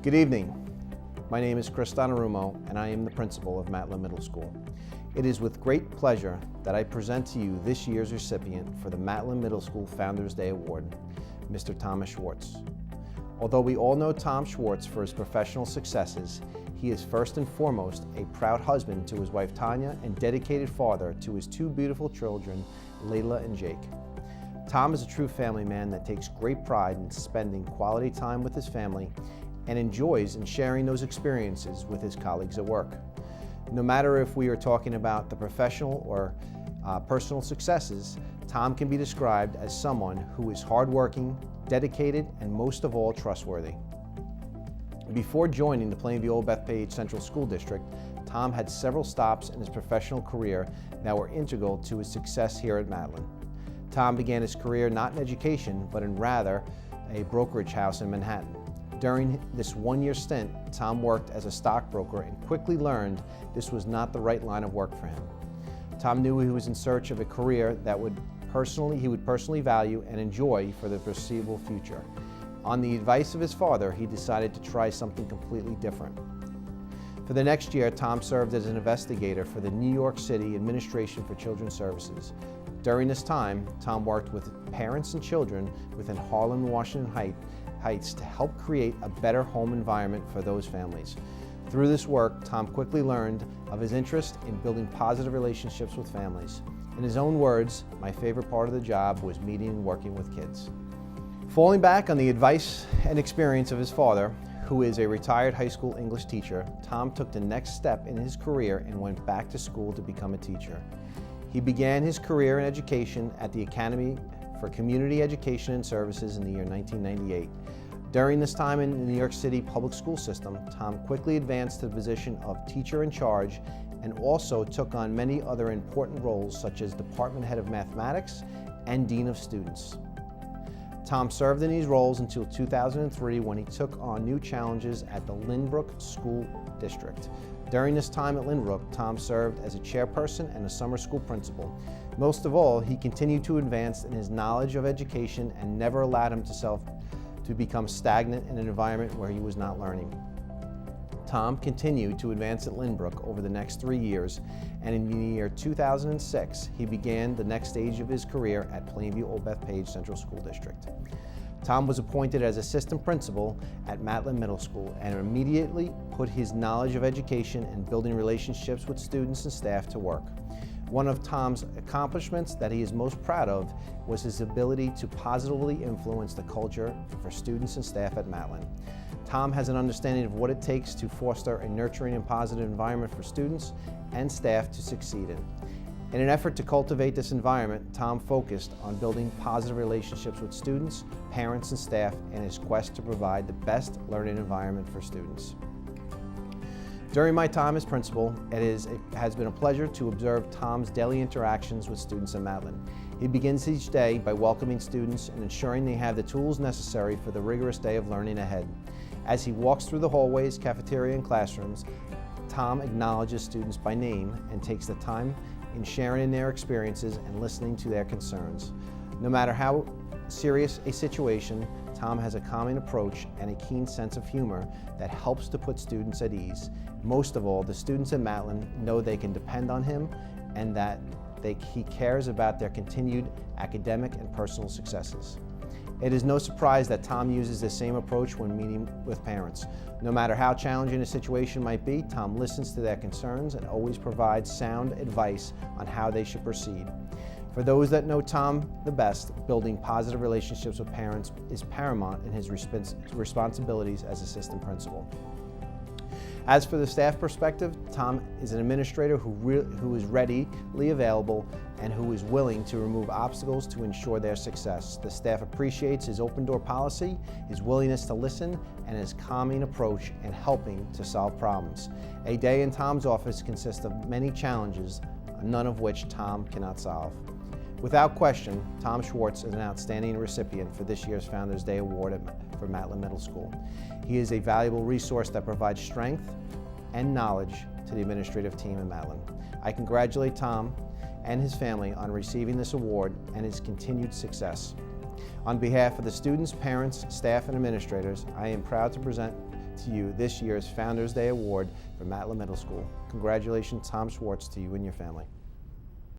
Good evening. My name is Donarummo, and I am the principal of Matlin Middle School. It is with great pleasure that I present to you this year's recipient for the Matlin Middle School Founders Day Award, Mr. Thomas Schwartz. Although we all know Tom Schwartz for his professional successes, he is first and foremost a proud husband to his wife Tanya and dedicated father to his two beautiful children, Layla and Jake. Tom is a true family man that takes great pride in spending quality time with his family and enjoys in sharing those experiences with his colleagues at work. No matter if we are talking about the professional or personal successes, Tom can be described as someone who is hardworking, dedicated, and most of all, trustworthy. Before joining the Plainview Old Bethpage Central School District, Tom had several stops in his professional career that were integral to his success here at Matlin. Tom began his career not in education, but in rather a brokerage house in Manhattan. During this one-year stint, Tom worked as a stockbroker and quickly learned this was not the right line of work for him. Tom knew he was in search of a career that he would personally value and enjoy for the foreseeable future. On the advice of his father, he decided to try something completely different. For the next year, Tom served as an investigator for the New York City Administration for Children's Services. During this time, Tom worked with parents and children within Harlem and Washington Heights to help create a better home environment for those families. Through this work, Tom quickly learned of his interest in building positive relationships with families. In his own words, my favorite part of the job was meeting and working with kids. Falling back on the advice and experience of his father, who is a retired high school English teacher, Tom took the next step in his career and went back to school to become a teacher. He began his career in education at the Academy for Community Education and Services in the year 1998. During this time in the New York City public school system, Tom quickly advanced to the position of teacher in charge and also took on many other important roles such as Department Head of Mathematics and Dean of Students. Tom served in these roles until 2003 when he took on new challenges at the Lynbrook School District. During this time at Lynbrook, Tom served as a chairperson and a summer school principal. Most of all, he continued to advance in his knowledge of education and never allowed himself to become stagnant in an environment where he was not learning. Tom continued to advance at Lynbrook over the next 3 years, and in the year 2006, he began the next stage of his career at Plainview Old Bethpage Central School District. Tom was appointed as assistant principal at Matlin Middle School and immediately put his knowledge of education and building relationships with students and staff to work. One of Tom's accomplishments that he is most proud of was his ability to positively influence the culture for students and staff at Matlin. Tom has an understanding of what it takes to foster a nurturing and positive environment for students and staff to succeed in. In an effort to cultivate this environment, Tom focused on building positive relationships with students, parents, and staff in his quest to provide the best learning environment for students. During my time as principal, it has been a pleasure to observe Tom's daily interactions with students at Matlin. He begins each day by welcoming students and ensuring they have the tools necessary for the rigorous day of learning ahead. As he walks through the hallways, cafeteria, and classrooms, Tom acknowledges students by name and takes the time in sharing in their experiences and listening to their concerns. No matter how serious a situation, Tom has a calming approach and a keen sense of humor that helps to put students at ease. Most of all, the students at Matlin know they can depend on him and that he cares about their continued academic and personal successes. It is no surprise that Tom uses the same approach when meeting with parents. No matter how challenging a situation might be, Tom listens to their concerns and always provides sound advice on how they should proceed. For those that know Tom the best, building positive relationships with parents is paramount in his responsibilities as assistant principal. As for the staff perspective, Tom is an administrator who is readily available and who is willing to remove obstacles to ensure their success. The staff appreciates his open door policy, his willingness to listen, and his calming approach in helping to solve problems. A day in Tom's office consists of many challenges, none of which Tom cannot solve. Without question, Tom Schwartz is an outstanding recipient for this year's Founders Day Award for Matlin Middle School. He is a valuable resource that provides strength and knowledge to the administrative team at Matlin. I congratulate Tom and his family on receiving this award and his continued success. On behalf of the students, parents, staff, and administrators, I am proud to present to you this year's Founders Day Award for Matlin Middle School. Congratulations, Tom Schwartz, to you and your family.